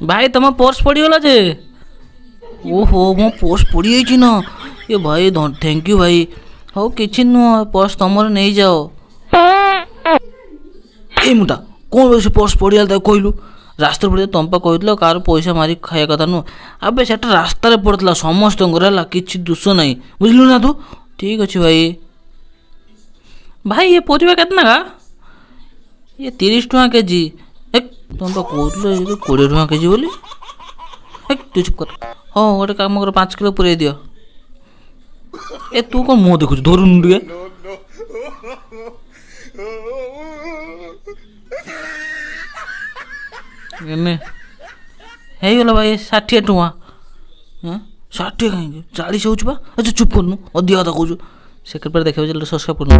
भाई तुम पर्स पड़गला जे। ओहो मो पर्स पड़ जाइए ना। ये भाई थैंक यू भाई। हो कि नुह पर्स तुम नहीं जाओ। ए मुटा कौन से पर्स पड़गला कहलु रास्ता पड़े तुम पा कही कार पैसा मारिक खाया कथा नुह। अबे से रास्तार पड़ता समस्त कि दोष ना बुझलु ना तू। ठीक अच्छे भाई। भाई ये परिवा केतना का? ये 30 टଙ୍କା केजी। एक तुम तो कहते 20 टଙ୍କା केजी बोली। एक तू चुप कर। हाँ गोटे काम कर 5 किलो पूरे दियो। ए तू कौन मुँह देखु धरुन टे ହେଇଗଲା ଭାଇ 60 ଟଙ୍କା। 60 कहीं 40 हो। अच्छा चुप करनु अधिक कथा कहूँ। सेकेंड पर देखा सब्सक्राइब करनु।